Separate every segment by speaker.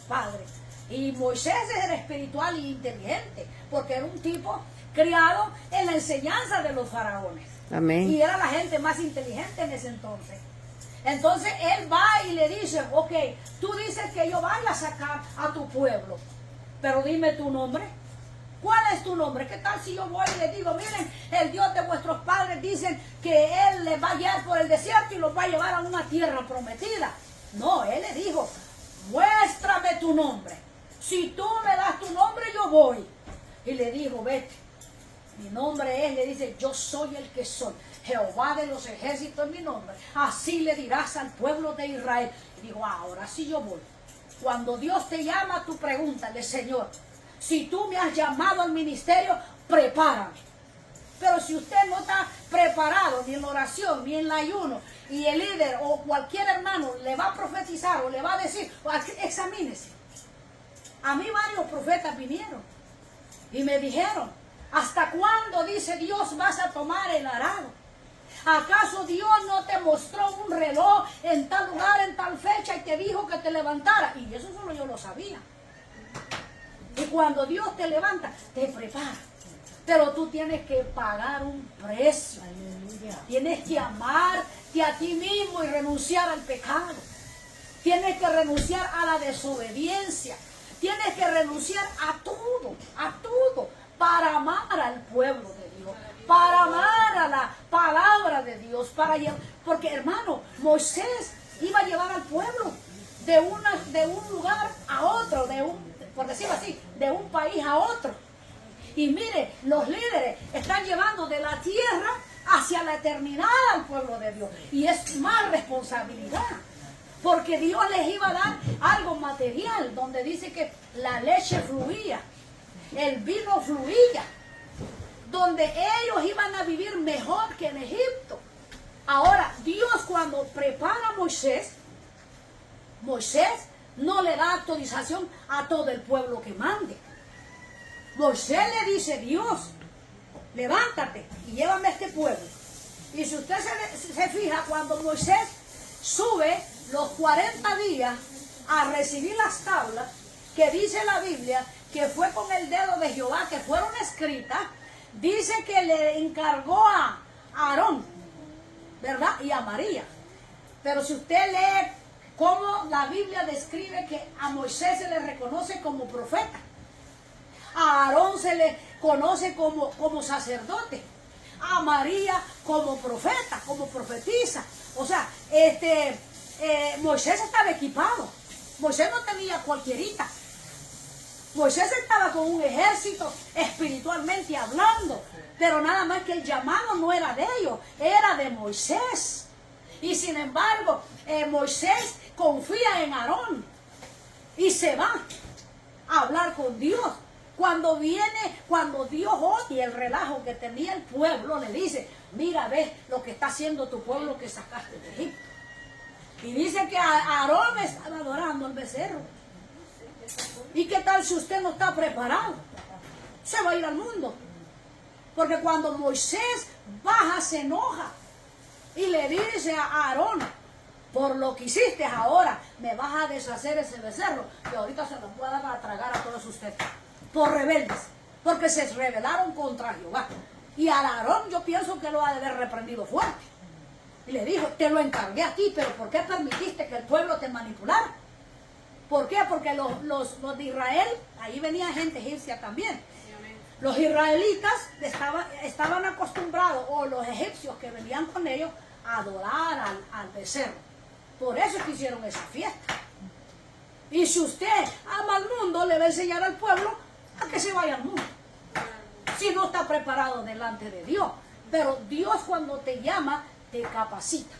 Speaker 1: padres. Y Moisés era espiritual y inteligente, porque era un tipo criado en la enseñanza de los faraones.
Speaker 2: Amén.
Speaker 1: Y era la gente más inteligente en ese entonces. Entonces él va y le dice, ok, tú dices que yo vaya a sacar a tu pueblo, pero dime tu nombre. ¿Cuál es tu nombre? ¿Qué tal si yo voy y le digo, miren, el Dios de vuestros padres dicen que Él les va a guiar por el desierto y los va a llevar a una tierra prometida? No, Él le dijo, muéstrame tu nombre. Si tú me das tu nombre, yo voy. Y le dijo, vete. Mi nombre es, le dice, yo soy el que soy. Jehová de los ejércitos es mi nombre. Así le dirás al pueblo de Israel. Y digo, ahora sí yo voy. Cuando Dios te llama, tú pregúntale, Señor, si tú me has llamado al ministerio, prepárame. Pero si usted no está preparado ni en la oración, ni en el ayuno, y el líder o cualquier hermano le va a profetizar o le va a decir, examínese. A mí varios profetas vinieron y me dijeron, ¿hasta cuándo, dice Dios, vas a tomar el arado? ¿Acaso Dios no te mostró un reloj en tal lugar, en tal fecha y te dijo que te levantara? Y eso solo yo lo sabía. Y cuando Dios te levanta, te prepara. Pero tú tienes que pagar un precio. Aleluya. Tienes que amarte a ti mismo y renunciar al pecado. Tienes que renunciar a la desobediencia. Tienes que renunciar a todo, para amar al pueblo de Dios, para amar a la palabra de Dios, porque hermano, Moisés iba a llevar al pueblo de un lugar a otro, por decirlo así, de un país a otro. Y mire, los líderes están llevando de la tierra hacia la eternidad al pueblo de Dios. Y es más responsabilidad. Porque Dios les iba a dar algo material, donde dice que la leche fluía, el vino fluía, donde ellos iban a vivir mejor que en Egipto. Ahora, Dios cuando prepara a Moisés no le da autorización a todo el pueblo que mande. Moisés le dice, Dios, levántate y llévame a este pueblo. Y si usted se fija, cuando Moisés sube los 40 días a recibir las tablas, que dice la Biblia, que fue con el dedo de Jehová, que fueron escritas, dice que le encargó a Aarón, ¿verdad? Y a María. Pero si usted lee cómo la Biblia describe que a Moisés se le reconoce como profeta, a Aarón se le conoce como sacerdote, a María como profeta, como profetisa. O sea, Moisés estaba equipado. Moisés no tenía cualquierita. Moisés estaba con un ejército espiritualmente hablando, pero nada más que el llamado no era de ellos, era de Moisés. Y sin embargo, Moisés confía en Aarón y se va a hablar con Dios. Cuando Dios oye el relajo que tenía el pueblo, le dice, mira, ves lo que está haciendo tu pueblo que sacaste de Egipto. Y dice que Aarón estaba adorando al becerro. ¿Y qué tal si usted no está preparado? Se va a ir al mundo. Porque cuando Moisés baja, se enoja y le dice a Aarón, por lo que hiciste ahora, me vas a deshacer ese becerro, que ahorita se lo voy a dar a tragar a todos ustedes. Por rebeldes, porque se rebelaron contra Jehová. Y a Aarón yo pienso que lo ha de haber reprendido fuerte. Y le dijo, te lo encargué a ti, pero ¿por qué permitiste que el pueblo te manipulara? ¿Por qué? Porque los de Israel, ahí venía gente egipcia también. Los israelitas estaban acostumbrados, o los egipcios que venían con ellos, a adorar al becerro. Por eso es que hicieron esa fiesta. Y si usted ama al mundo, le va a enseñar al pueblo a que se vaya al mundo. Si no está preparado delante de Dios. Pero Dios cuando te llama, te capacita,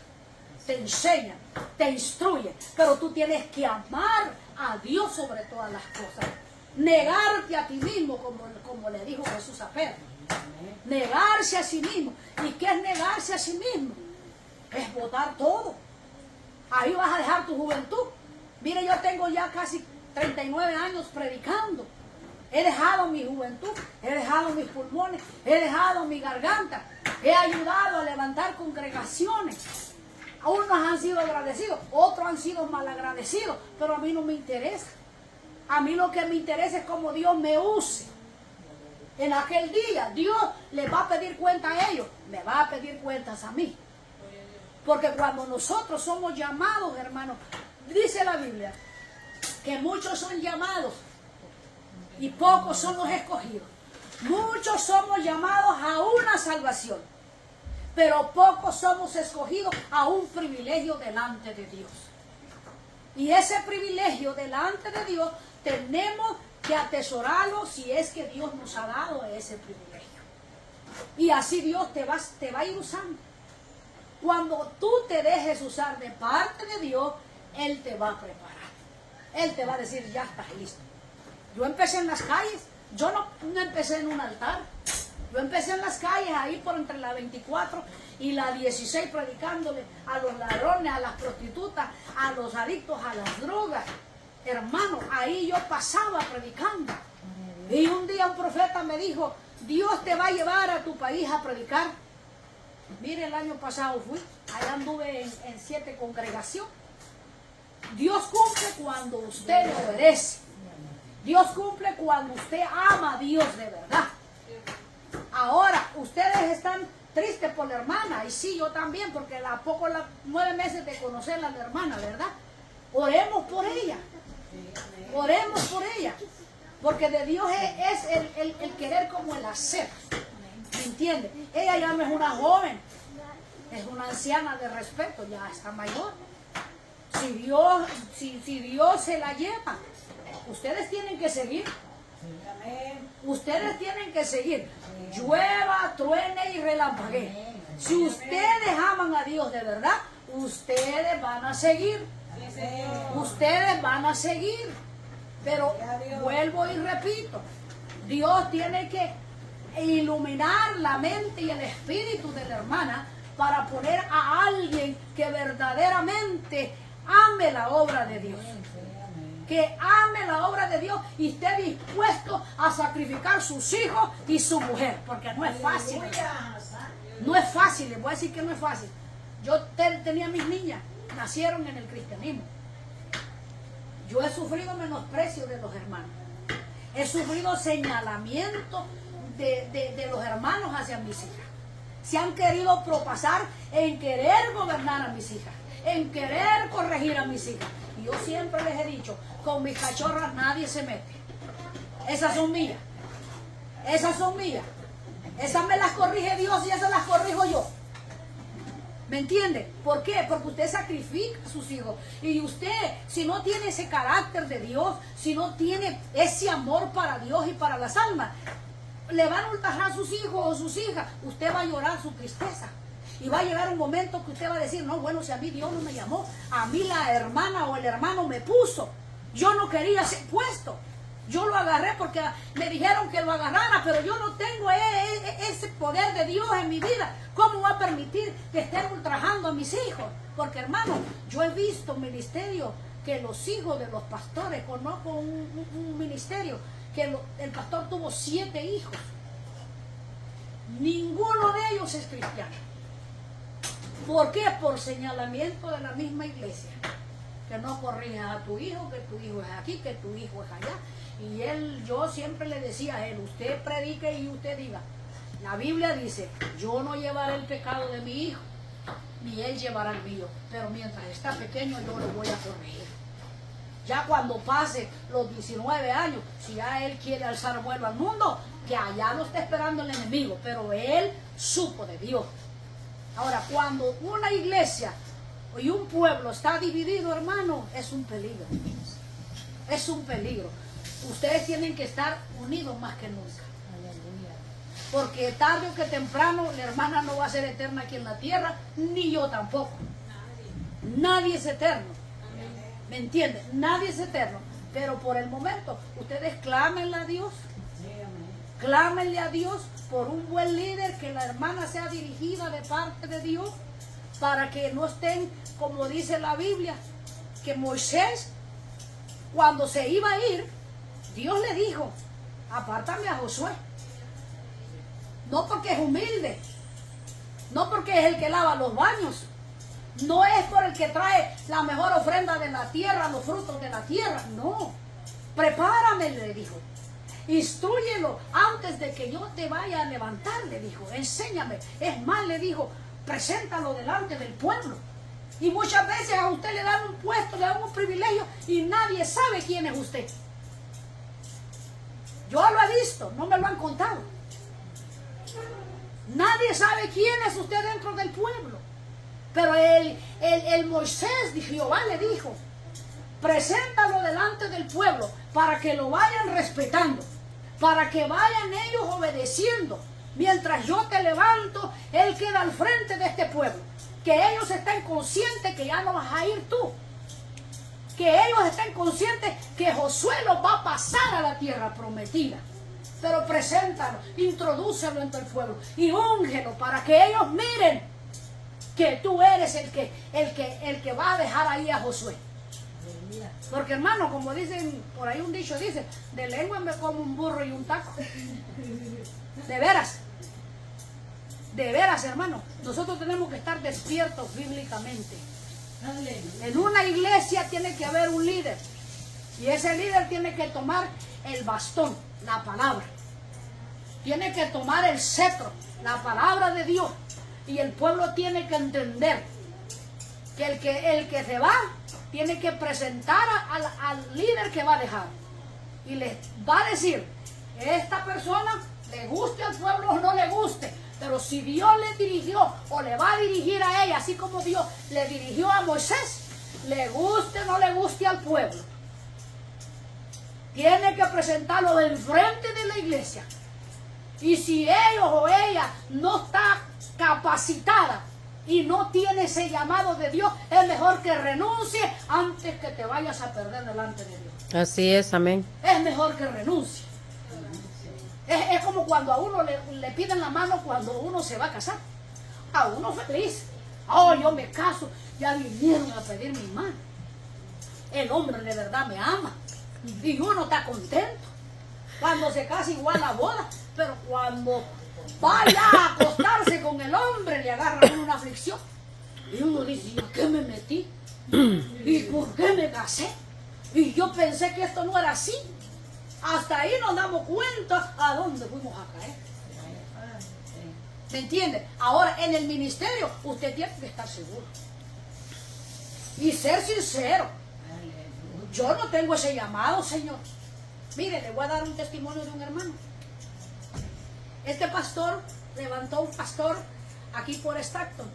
Speaker 1: te enseña, te instruye. Pero tú tienes que amar a Dios sobre todas las cosas. Negarte a ti mismo, como le dijo Jesús a Pedro. Negarse a sí mismo. ¿Y qué es negarse a sí mismo? Es botar todo. Ahí vas a dejar tu juventud. Mire, yo tengo ya casi 39 años predicando. He dejado mi juventud, he dejado mis pulmones, he dejado mi garganta. He ayudado a levantar congregaciones. Unos han sido agradecidos, otros han sido malagradecidos, pero a mí no me interesa. A mí lo que me interesa es cómo Dios me use. En aquel día Dios le va a pedir cuenta a ellos, me va a pedir cuentas a mí. Porque cuando nosotros somos llamados, hermanos, dice la Biblia, que muchos son llamados y pocos son los escogidos. Muchos somos llamados a una salvación, pero pocos somos escogidos a un privilegio delante de Dios. Y ese privilegio delante de Dios tenemos que atesorarlo si es que Dios nos ha dado ese privilegio. Y así Dios te va a ir usando. Cuando tú te dejes usar de parte de Dios, Él te va a preparar. Él te va a decir, ya estás listo. Yo empecé en las calles, yo no empecé en un altar. Yo empecé en las calles, ahí por entre la 24 y la 16, predicándole a los ladrones, a las prostitutas, a los adictos a las drogas. Hermano, ahí yo pasaba predicando. Y un día un profeta me dijo, Dios te va a llevar a tu país a predicar. Mire, el año pasado fui, allá anduve en 7 congregaciones. Dios cumple cuando usted le obedece. Dios cumple cuando usted ama a Dios de verdad. Ahora, ustedes están tristes por la hermana, y sí, yo también, porque a poco 9 meses de conocerla a la hermana, ¿verdad? Oremos por ella. Oremos por ella. Porque de Dios es el querer como el hacer. ¿Me entiende? Ella ya no es una joven, es una anciana de respeto, ya está mayor. Si Dios se la lleva, ustedes tienen que seguir. Ustedes tienen que seguir. Llueva, truene y relampaguee. Si ustedes aman a Dios de verdad, ustedes van a seguir. Ustedes van a seguir. Pero vuelvo y repito, Dios tiene que iluminar la mente y el espíritu de la hermana para poner a alguien que verdaderamente ame la obra de Dios. Que ame la obra de Dios y esté dispuesto a sacrificar sus hijos y su mujer, porque no es fácil. No es fácil, les voy a decir que no es fácil. Yo tenía mis niñas, nacieron en el cristianismo. Yo he sufrido menosprecio de los hermanos. He sufrido señalamiento de los hermanos hacia mis hijas. Se han querido propasar en querer gobernar a mis hijas, en querer corregir a mis hijas. Y yo siempre les he dicho, con mis cachorras nadie se mete. Esas son mías. Esas son mías. Esas me las corrige Dios y esas las corrijo yo. ¿Me entiende? ¿Por qué? Porque usted sacrifica a sus hijos. Y usted, si no tiene ese carácter de Dios, si no tiene ese amor para Dios y para las almas, le van a ultrajar a sus hijos o sus hijas. Usted va a llorar su tristeza. Y va a llegar un momento que usted va a decir, no, bueno, si a mí Dios no me llamó, a mí la hermana o el hermano me puso. Yo no quería ser puesto. Yo lo agarré porque me dijeron que lo agarrara, pero yo no tengo ese poder de Dios en mi vida. ¿Cómo va a permitir que estén ultrajando a mis hijos? Porque, hermano, yo he visto ministerio que los hijos de los pastores, conozco un ministerio que el pastor tuvo 7 hijos. Ninguno de ellos es cristiano. ¿Por qué? Por señalamiento de la misma iglesia. Que no corrijas a tu hijo, que tu hijo es aquí, que tu hijo es allá. Y yo siempre le decía a él, usted predique y usted diga. La Biblia dice, yo no llevaré el pecado de mi hijo, ni él llevará el mío. Pero mientras está pequeño yo lo voy a corregir. Ya cuando pase los 19 años, si ya él quiere alzar vuelo al mundo, que allá lo está esperando el enemigo. Pero él supo de Dios. Ahora, cuando una iglesia y un pueblo está dividido, hermano, es un peligro. Es un peligro. Ustedes tienen que estar unidos más que nunca. Porque tarde o que temprano la hermana no va a ser eterna aquí en la tierra, ni yo tampoco. Nadie es eterno. ¿Me entienden? Nadie es eterno. Pero por el momento, ustedes clámenle a Dios. Clámenle a Dios por un buen líder, que la hermana sea dirigida de parte de Dios, para que no estén, como dice la Biblia, que Moisés, cuando se iba a ir, Dios le dijo, apártame a Josué. No porque es humilde, no porque es el que lava los baños, no es por el que trae la mejor ofrenda de la tierra, los frutos de la tierra, no. prepárame, le dijo. Instrúyelo antes de que yo te vaya a levantar, le dijo. Enséñame. Es más, le dijo, preséntalo delante del pueblo. Y muchas veces a usted le dan un puesto, le dan un privilegio y nadie sabe quién es usted. Yo lo he visto, no me lo han contado. Nadie sabe quién es usted dentro del pueblo. Pero el Moisés de Jehová le dijo, preséntalo delante del pueblo para que lo vayan respetando, para que vayan ellos obedeciendo. Mientras yo te levanto, Él queda al frente de este pueblo. Que ellos estén conscientes que ya no vas a ir tú. Que ellos estén conscientes que Josué los va a pasar a la tierra prometida. Pero preséntalo, introdúcelo entre el pueblo y úngelo para que ellos miren que tú eres el que va a dejar ahí a Josué. Porque hermano, como dicen, por ahí un dicho dice, de lengua me como un burro y un taco. De veras, hermano, nosotros tenemos que estar despiertos bíblicamente. En una iglesia tiene que haber un líder. Y ese líder tiene que tomar el bastón, la palabra. Tiene que tomar el cetro, la palabra de Dios. Y el pueblo tiene que entender que el que se va tiene que presentar al líder que va a dejar. Y le va a decir, esta persona le guste al pueblo o no le guste. Pero si Dios le dirigió o le va a dirigir a ella, así como Dios le dirigió a Moisés, le guste o no le guste al pueblo, tiene que presentarlo enfrente de la iglesia. Y si ellos o ella no está capacitada y no tiene ese llamado de Dios, es mejor que renuncie antes que te vayas a perder delante de Dios.
Speaker 2: Así es, amén.
Speaker 1: Es mejor que renuncie. Es como cuando a uno le piden la mano cuando uno se va a casar. A uno feliz. Oh, yo me caso. Ya vinieron a pedir mi mano. El hombre de verdad me ama. Y uno está contento. Cuando se casa igual la boda. Pero cuando vaya a acostarse con el hombre le agarra una aflicción. Y uno dice, ¿y a qué me metí? ¿Y por qué me casé? Y yo pensé que esto no era así. Hasta ahí nos damos cuenta a dónde fuimos a caer. ¿Me entiende? Ahora, en el ministerio, usted tiene que estar seguro. Y ser sincero. Yo no tengo ese llamado, Señor. Mire, le voy a dar un testimonio de un hermano. Este pastor levantó un pastor aquí por Stockton.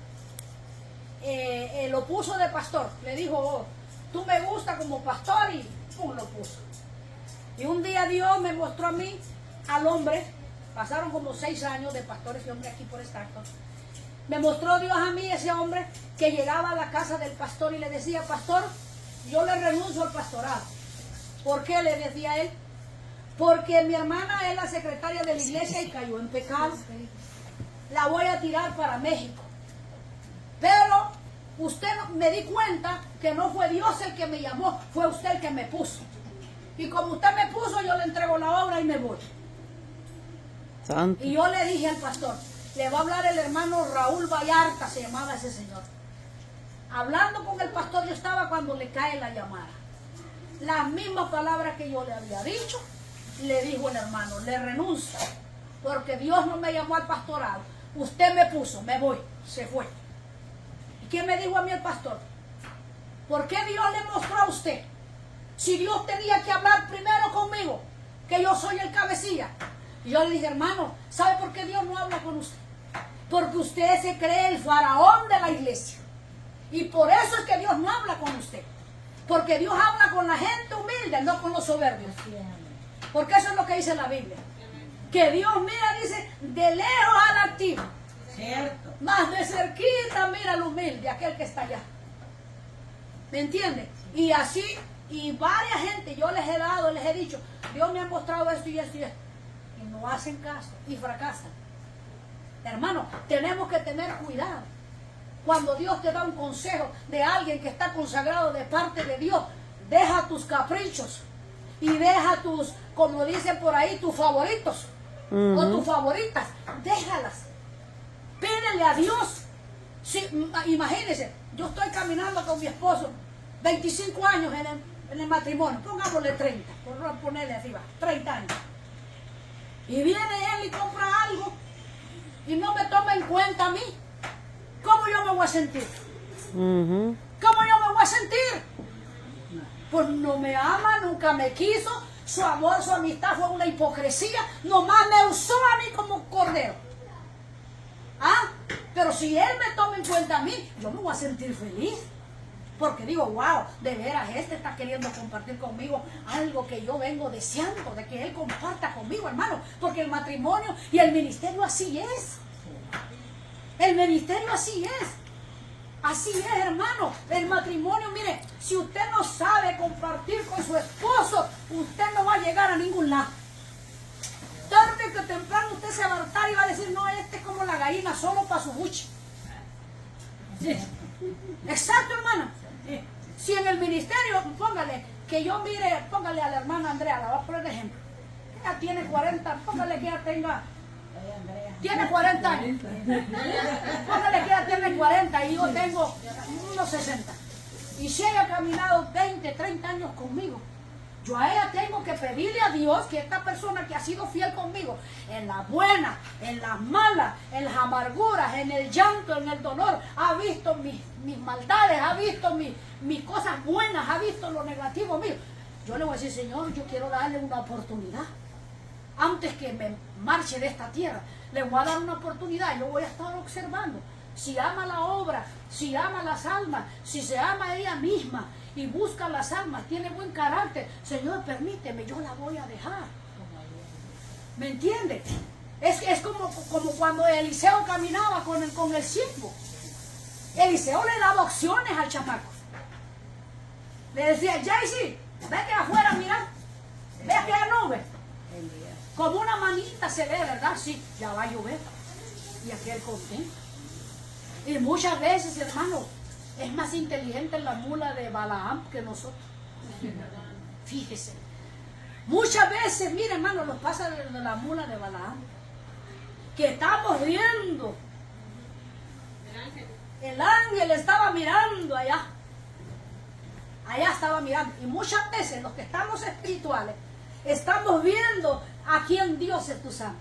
Speaker 1: Lo puso de pastor. Le dijo, oh, tú me gusta como pastor y pum, lo puso. Y un día Dios me mostró a mí, al hombre, pasaron como 6 años de pastor ese hombre aquí por Stockton. Me mostró Dios a mí ese hombre que llegaba a la casa del pastor y le decía, pastor, yo le renuncio al pastorado. ¿Por qué? Le decía él. Porque mi hermana es la secretaria de la iglesia y cayó en pecado. La voy a tirar para México. Pero usted me di cuenta que no fue Dios el que me llamó, fue usted el que me puso. Y como usted me puso, yo le entrego la obra y me voy.
Speaker 2: Santo.
Speaker 1: Y yo le dije al pastor, le va a hablar el hermano Raúl Vallarta, se llamaba ese señor. Hablando con el pastor yo estaba cuando le cae la llamada. Las mismas palabras que yo le había dicho, le dijo el hermano, le renuncio, porque Dios no me llamó al pastorado. Usted me puso, me voy, se fue. ¿Y qué me dijo a mí el pastor? ¿Por qué Dios le mostró a usted? Si Dios tenía que hablar primero conmigo, que yo soy el cabecilla. Y yo le dije, hermano, ¿sabe por qué Dios no habla con usted? Porque usted se cree el faraón de la iglesia. Y por eso es que Dios no habla con usted. Porque Dios habla con la gente humilde, no con los soberbios. Porque eso es lo que dice la Biblia. Que Dios mira, dice, de lejos al altivo.
Speaker 3: Cierto.
Speaker 1: Más de cerquita mira al humilde, aquel que está allá. ¿Me entiende? Y así, y varias gente, yo les he dado, les he dicho, Dios me ha mostrado esto y esto y esto. Y no hacen caso, y fracasan. Hermano, tenemos que tener cuidado. Cuando Dios te da un consejo de alguien que está consagrado de parte de Dios, deja tus caprichos y deja tus, como dicen por ahí, tus favoritos o tus favoritas. Déjalas. Pídele a Dios. Sí, imagínense, yo estoy caminando con mi esposo 25 años en el matrimonio, pongámosle 30, por ponerle arriba, 30 años. Y viene él y compra algo y no me toma en cuenta a mí. ¿Cómo yo me voy a sentir?
Speaker 2: Ujú.
Speaker 1: ¿Cómo yo me voy a sentir? Pues no me ama, nunca me quiso, su amor, su amistad fue una hipocresía, nomás me usó a mí como cordero. ¿Ah? Pero si él me toma en cuenta a mí, yo me voy a sentir feliz. Porque digo, wow, de veras, este está queriendo compartir conmigo algo que yo vengo deseando, de que él comparta conmigo, hermano. Porque el matrimonio y el ministerio así es. El ministerio así es. Así es, hermano. El matrimonio, mire, si usted no sabe compartir con su esposo, usted no va a llegar a ningún lado. Tarde que temprano usted se va a hartar y va a decir, no, este es como la gallina, solo para su buche. Sí. Exacto, hermana. Si en el ministerio, póngale, que yo mire, póngale a la hermana Andrea, la voy a poner de ejemplo. Ella tiene 40, póngale que ella tenga, tiene 40 años. Póngale que ella tiene 40 y yo tengo unos 60. Y si ella ha caminado 20, 30 años conmigo, yo a ella tengo que pedirle a Dios que esta persona que ha sido fiel conmigo, en las buenas, en las malas, en las amarguras, en el llanto, en el dolor, ha visto mis maldades, ha visto mis cosas buenas, ha visto lo negativo mío. Yo le voy a decir, Señor, yo quiero darle una oportunidad. Antes que me marche de esta tierra, le voy a dar una oportunidad. Yo voy a estar observando si ama la obra, si ama las almas, si se ama a ella misma y busca las almas, tiene buen carácter. Señor, permíteme, yo la voy a dejar. ¿Me entiende? Es como cuando Eliseo caminaba con el siervo. Eliseo le daba opciones al chamaco. Le decía, Jaycee, vete afuera, mira, ve aquella nube. Como una manita se ve, ¿verdad? Sí, ya va a llover. Y aquel contento. Y muchas veces, hermano, es más inteligente la mula de Balaam que nosotros. Fíjese. Muchas veces, mire, hermano, nos pasa de la mula de Balaam. Que estamos viendo. El ángel estaba mirando allá. Allá estaba mirando. Y muchas veces los que estamos espirituales, estamos viendo a quién Dios es tu santo.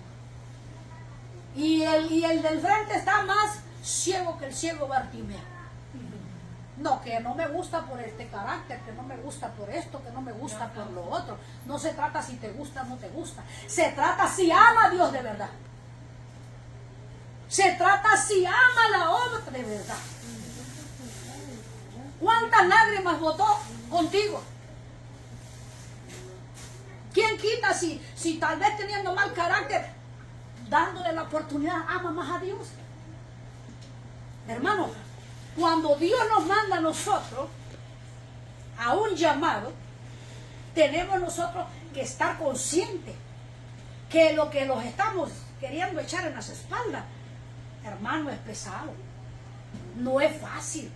Speaker 1: Y el del frente está más ciego que el ciego Bartimeo. No, que no me gusta por este carácter, que no me gusta por esto, que no me gusta por lo otro. No se trata si te gusta o no te gusta. Se trata si ama a Dios de verdad. Se trata si ama la obra de verdad. ¿Cuántas lágrimas botó contigo? ¿Quién quita si tal vez teniendo mal carácter, dándole la oportunidad, ama más a Dios? Hermano, cuando Dios nos manda a nosotros a un llamado, tenemos nosotros que estar conscientes que lo que nos estamos queriendo echar en las espaldas, hermano, es pesado. No es fácil.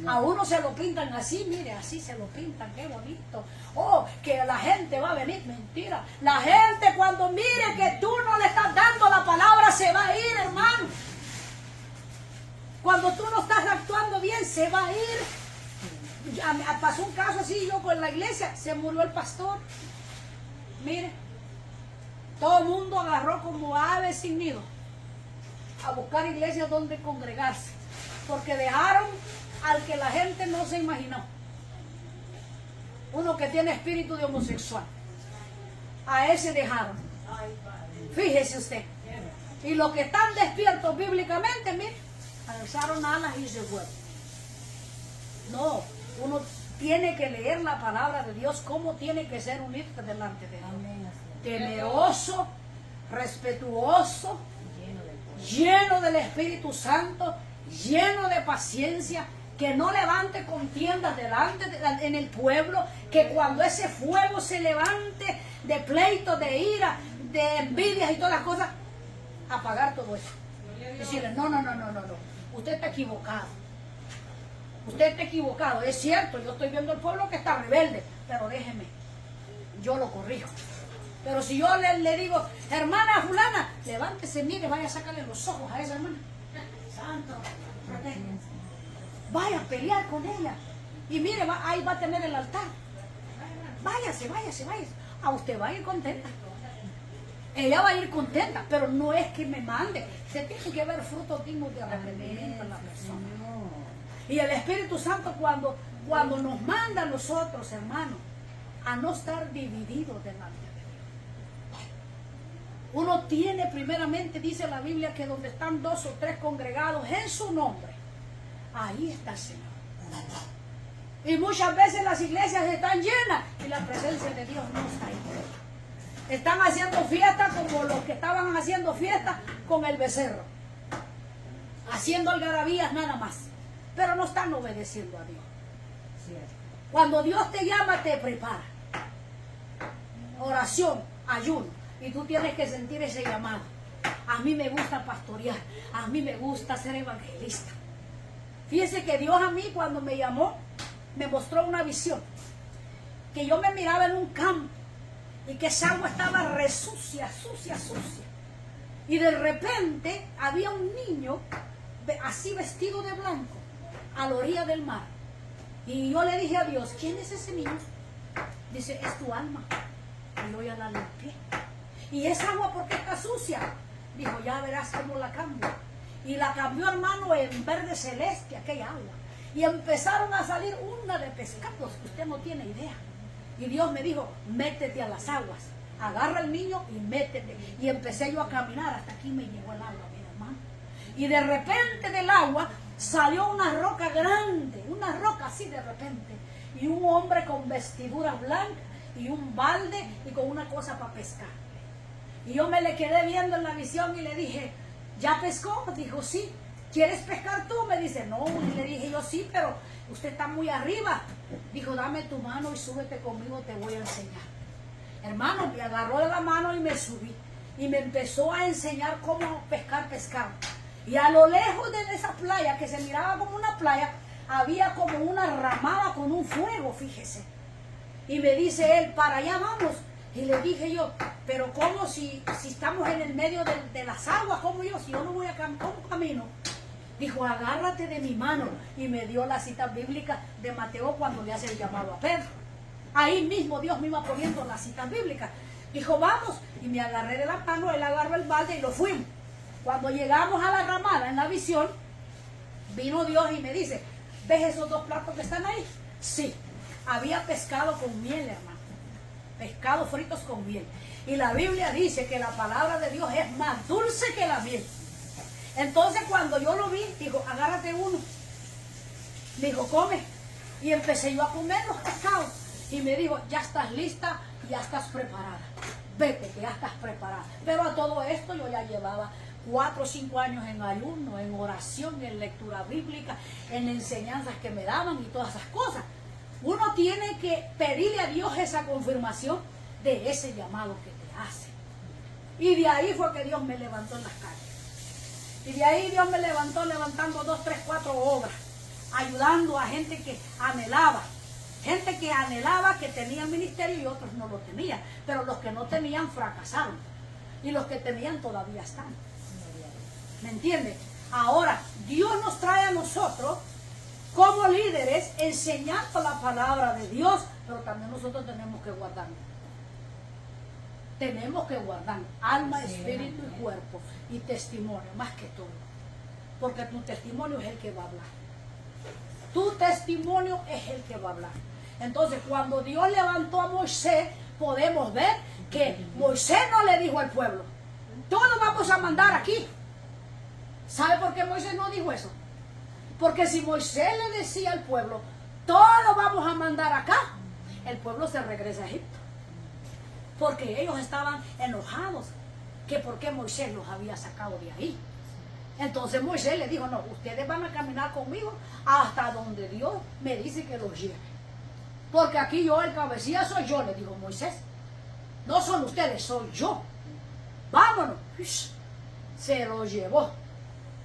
Speaker 1: A uno se lo pintan así, mire, así se lo pintan, qué bonito. Oh, que la gente va a venir, mentira. La gente cuando mire que tú no le estás dando la palabra se va a ir, hermano. Cuando tú no estás actuando bien, se va a ir. Pasó un caso así, yo con la iglesia, se murió el pastor. Mire, todo el mundo agarró como aves sin nido a buscar iglesias donde congregarse, porque dejaron al que la gente no se imaginó. Uno que tiene espíritu de homosexual. A ese dejaron. Fíjese usted. Y los que están despiertos bíblicamente, mire, alzaron alas y se fueron. No, uno tiene que leer la palabra de Dios, cómo tiene que ser unirse delante de Él. Temeroso, respetuoso, lleno del Espíritu Santo, lleno de paciencia, que no levante contiendas en el pueblo, que cuando ese fuego se levante de pleito, de ira, de envidias y todas las cosas, apagar todo eso. Decirle, no, usted está equivocado. Usted está equivocado, es cierto, yo estoy viendo el pueblo que está rebelde, pero déjeme, yo lo corrijo. Pero si yo le digo, hermana fulana, levántese, mire, vaya a sacarle los ojos a esa hermana. Santo, vaya a pelear con ella. Y mire, ahí va a tener el altar. váyase. A usted va a ir contenta. Ella va a ir contenta, pero no es que me mande. Se tiene que ver frutos dignos de arrepentimiento en la persona. Y el Espíritu Santo cuando nos manda a nosotros, hermanos, a no estar divididos delante de Dios. Uno tiene primeramente, dice la Biblia, que donde están 2 o 3 congregados en su nombre, ahí está el Señor. Y muchas veces las iglesias están llenas y la presencia de Dios no está ahí. Están haciendo fiesta como los que estaban haciendo fiesta con el becerro. Haciendo algarabías nada más. Pero no están obedeciendo a Dios. Cuando Dios te llama, te prepara. Oración, ayuno. Y tú tienes que sentir ese llamado. A mí me gusta pastorear. A mí me gusta ser evangelista. Fíjese que Dios a mí cuando me llamó, me mostró una visión. Que yo me miraba en un campo. Y que esa agua estaba sucia. Y de repente había un niño así vestido de blanco a la orilla del mar. Y yo le dije a Dios, ¿quién es ese niño? Dice, es tu alma. Y yo ya la limpié. ¿Y esa agua por qué está sucia? Dijo, ya verás cómo la cambio. Y la cambió, hermano, en verde celeste, aquella agua. Y empezaron a salir una de pescados que usted no tiene idea. Y Dios me dijo, métete a las aguas, agarra al niño y métete. Y empecé yo a caminar, hasta aquí me llegó el agua, mi hermano. Y de repente del agua salió una roca grande, una roca así de repente. Y un hombre con vestidura blanca y un balde y con una cosa para pescar. Y yo me le quedé viendo en la visión y le dije, ¿ya pescó? Dijo, sí. ¿Quieres pescar tú? Me dice, no. Y le dije yo, sí, pero usted está muy arriba. Dijo, dame tu mano y súbete conmigo, te voy a enseñar. Hermano, me agarró de la mano y me subí. Y me empezó a enseñar cómo pescar pescado. Y a lo lejos de esa playa, que se miraba como una playa, había como una ramada con un fuego, fíjese. Y me dice él, para allá vamos. Y le dije yo, pero ¿cómo si estamos en el medio de las aguas? ¿Cómo yo? Si yo no voy a caminar, ¿cómo camino? Dijo, agárrate de mi mano. Y me dio la cita bíblica de Mateo cuando le hace el llamado a Pedro. Ahí mismo Dios me iba poniendo las citas bíblicas. Dijo, vamos. Y me agarré de la mano, él agarró el balde y lo fuimos. Cuando llegamos a la ramada en la visión, vino Dios y me dice, ¿ves esos 2 platos que están ahí? Sí. Había pescado con miel, hermano. Pescado fritos con miel. Y la Biblia dice que la palabra de Dios es más dulce que la miel. Entonces cuando yo lo vi, dijo, agárrate uno. Me dijo, come. Y empecé yo a comer los pescados. Y me dijo, ya estás lista, ya estás preparada. Vete, que ya estás preparada. Pero a todo esto yo ya llevaba 4 o 5 años en ayuno, en oración, en lectura bíblica, en enseñanzas que me daban y todas esas cosas. Uno tiene que pedirle a Dios esa confirmación de ese llamado que te hace. Y de ahí fue que Dios me levantó en las calles. Y de ahí Dios me levantó levantando 2, 3, 4 obras, ayudando a gente que anhelaba. Gente que anhelaba, que tenía ministerio y otros no lo tenían. Pero los que no tenían fracasaron. Y los que tenían todavía están. ¿Me entiende? Ahora, Dios nos trae a nosotros como líderes enseñando la palabra de Dios, pero también nosotros tenemos que guardarlo. Tenemos que guardar alma, espíritu y cuerpo y testimonio, más que todo. Porque tu testimonio es el que va a hablar. Tu testimonio es el que va a hablar. Entonces, cuando Dios levantó a Moisés, podemos ver que Moisés no le dijo al pueblo, todos vamos a mandar aquí. ¿Sabe por qué Moisés no dijo eso? Porque si Moisés le decía al pueblo, todos vamos a mandar acá, el pueblo se regresa a Egipto. Porque ellos estaban enojados, que por qué Moisés los había sacado de ahí. Entonces Moisés le dijo, no, ustedes van a caminar conmigo hasta donde Dios me dice que los lleve. Porque aquí yo, el cabecilla soy yo, le dijo Moisés. No son ustedes, soy yo. Vámonos. Se lo llevó.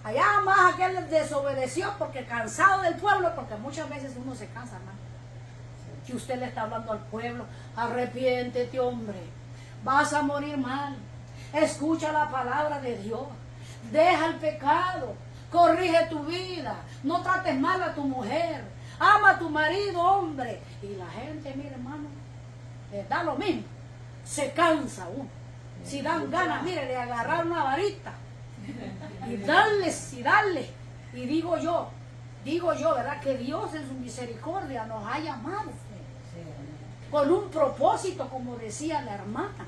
Speaker 1: Allá más aquel desobedeció porque cansado del pueblo, porque muchas veces uno se cansa, hermano. Que usted le está hablando al pueblo, arrepiéntete, hombre, vas a morir mal. Escucha la palabra de Dios, deja el pecado, corrige tu vida, no trates mal a tu mujer, ama a tu marido, hombre. Y la gente, mire, hermano, Da lo mismo. Se cansa uno. Si dan ganas, mire, de agarrar una varita y darles y darles. Y digo yo, ¿verdad? Que Dios en su misericordia nos ha llamado con un propósito, como decía la hermana.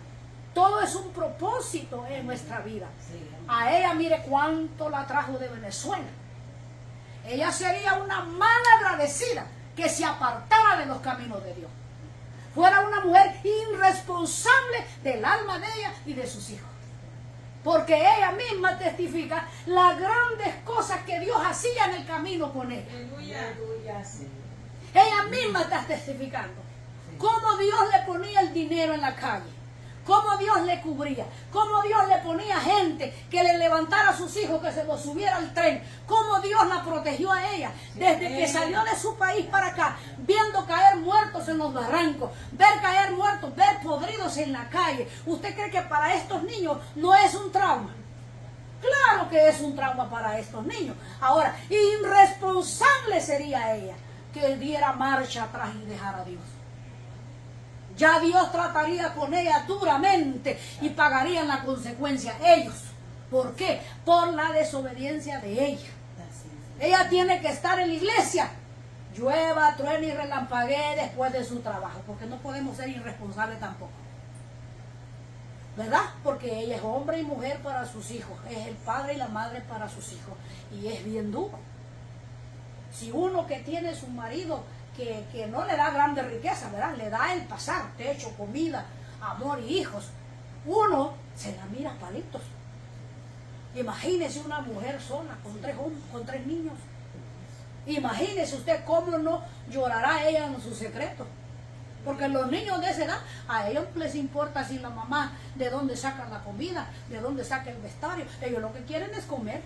Speaker 1: Todo es un propósito en nuestra vida. A ella, mire cuánto la trajo de Venezuela. Ella sería una mala agradecida que se apartara de los caminos de Dios. Fuera una mujer irresponsable del alma de ella y de sus hijos. Porque ella misma testifica las grandes cosas que Dios hacía en el camino con ella.
Speaker 3: Aleluya, sí.
Speaker 1: Ella misma está testificando cómo Dios le ponía el dinero en la calle, cómo Dios le cubría, cómo Dios le ponía gente que le levantara a sus hijos, que se los subiera al tren, cómo Dios la protegió a ella desde que salió de su país para acá, viendo caer muertos en los barrancos, ver caer muertos, ver podridos en la calle. ¿Usted cree que para estos niños no es un trauma? Claro que es un trauma para estos niños. Ahora, irresponsable sería ella que diera marcha atrás y dejara a Dios. Ya Dios trataría con ella duramente y pagarían la consecuencia ellos. ¿Por qué? Por la desobediencia de ella. Ella tiene que estar en la iglesia, llueva, truene y relampaguee después de su trabajo, porque no podemos ser irresponsables tampoco. ¿Verdad? Porque ella es hombre y mujer para sus hijos, es el padre y la madre para sus hijos, y es bien duro. Si uno que tiene su marido que no le da grandes riquezas, ¿verdad? Le da el pasar, techo, comida, amor y hijos, uno se la mira a palitos. Imagínese una mujer sola con tres niños. Imagínese usted cómo no llorará ella en su secreto. Porque los niños de esa edad, a ellos les importa si la mamá de dónde saca la comida, de dónde saca el vestuario. Ellos lo que quieren es comer.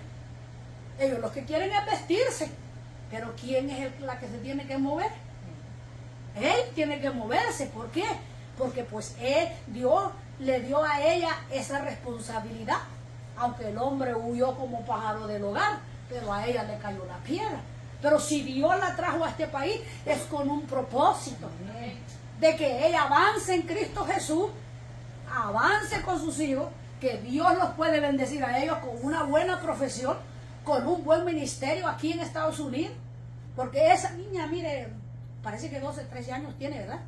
Speaker 1: Ellos lo que quieren es vestirse. Pero ¿quién es la que se tiene que mover? Él tiene que moverse. ¿Por qué? Porque pues Dios le dio a ella esa responsabilidad. Aunque el hombre huyó como pájaro del hogar, pero a ella le cayó la piedra. Pero si Dios la trajo a este país, es con un propósito. De que ella avance en Cristo Jesús, avance con sus hijos, que Dios los puede bendecir a ellos con una buena profesión, con un buen ministerio aquí en Estados Unidos. Porque esa niña, mire, parece que 12, 13 años tiene, ¿verdad?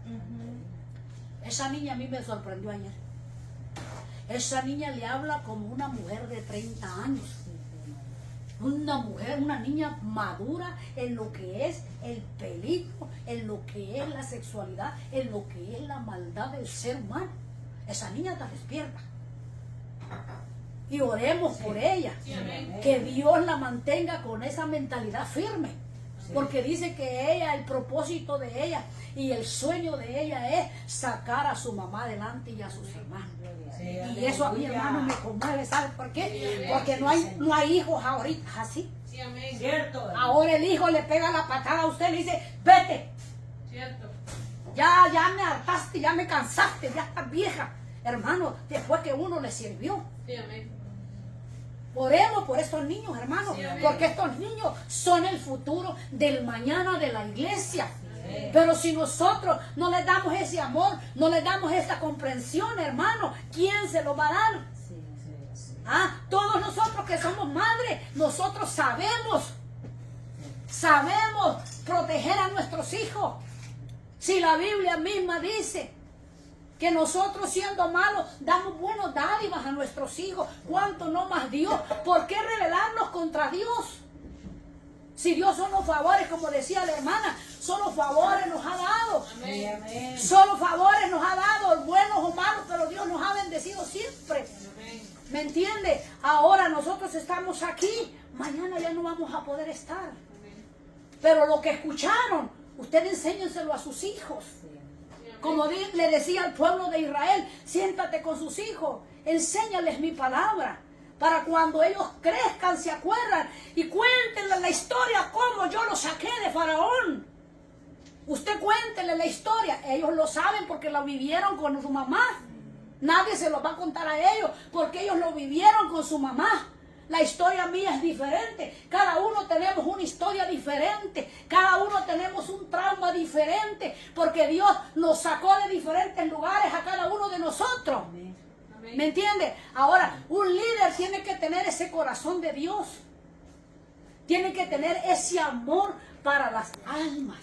Speaker 1: Esa niña a mí me sorprendió ayer. Esa niña le habla como una mujer de 30 años. Una mujer, una niña madura en lo que es el peligro, en lo que es la sexualidad, en lo que es la maldad del ser humano. Esa niña está despierta. Y oremos por ella. Que Dios la mantenga con esa mentalidad firme. Porque dice que ella, el propósito de ella y el sueño de ella es sacar a su mamá adelante y a sus hermanos. Y eso a mi hermano me conmueve, ¿sabe por qué? Porque no hay hijos ahorita así.
Speaker 3: Cierto.
Speaker 1: Ahora el hijo le pega la patada a usted y le dice, vete.
Speaker 3: Cierto.
Speaker 1: Ya me hartaste, ya me cansaste, ya estás vieja. Hermano, después que uno le sirvió.
Speaker 3: Sí, amén.
Speaker 1: Oremos por estos niños, hermanos,
Speaker 3: Sí,
Speaker 1: porque estos niños son el futuro del mañana de la iglesia. Pero si nosotros no les damos ese amor, no les damos esta comprensión, hermano, ¿quién se lo va a dar? Todos nosotros que somos madres, nosotros sabemos proteger a nuestros hijos. Si la Biblia misma dice que nosotros siendo malos damos buenas dádivas a nuestros hijos, ¿cuánto no más Dios? ¿Por qué rebelarnos contra Dios? Si Dios solo favores, como decía la hermana, solo favores nos ha dado.
Speaker 3: Amén.
Speaker 1: Solo favores nos ha dado, buenos o malos, pero Dios nos ha bendecido siempre.
Speaker 3: Amén.
Speaker 1: ¿Me entiende? Ahora nosotros estamos aquí, mañana ya no vamos a poder estar. Pero lo que escucharon, ustedes enséñenselo a sus hijos. Como le decía al pueblo de Israel, siéntate con sus hijos, enséñales mi palabra. Para cuando ellos crezcan, se acuerdan y cuéntenle la historia como yo los saqué de Faraón. Usted cuéntenle la historia. Ellos lo saben porque lo vivieron con su mamá. Nadie se lo va a contar a ellos porque ellos lo vivieron con su mamá. La historia mía es diferente. Cada uno tenemos una historia diferente. Cada uno tenemos un trauma diferente. Porque Dios nos sacó de diferentes lugares a cada uno de nosotros.
Speaker 3: Amén.
Speaker 1: ¿Me entiende? Ahora, un líder tiene que tener ese corazón de Dios. Tiene que tener ese amor para las almas.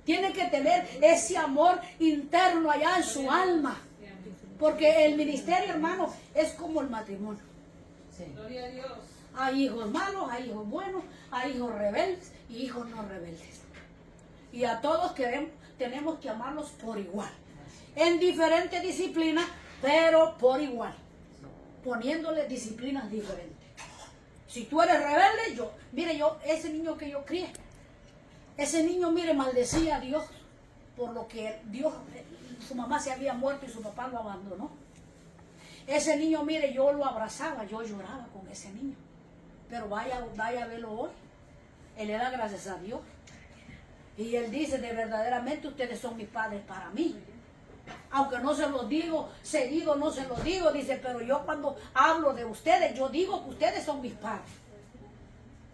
Speaker 1: Tiene que tener ese amor interno allá en su alma. Porque el ministerio, hermano, es como el matrimonio.
Speaker 3: Gloria a Dios.
Speaker 1: Hay hijos malos, hay hijos buenos, hay hijos rebeldes y hijos no rebeldes. Y a todos tenemos que amarlos por igual. En diferentes disciplinas, pero por igual. Poniéndole disciplinas diferentes. Si tú eres rebelde, ese niño que yo crié, ese niño, mire, maldecía a Dios por lo que Dios, su mamá se había muerto y su papá lo abandonó. Ese niño, mire, yo lo abrazaba, yo lloraba con ese niño. Pero vaya a verlo hoy. Él le da gracias a Dios. Y él dice, de verdaderamente ustedes son mis padres para mí. Aunque no se los digo, seguido no se los digo, dice, pero yo cuando hablo de ustedes, yo digo que ustedes son mis padres.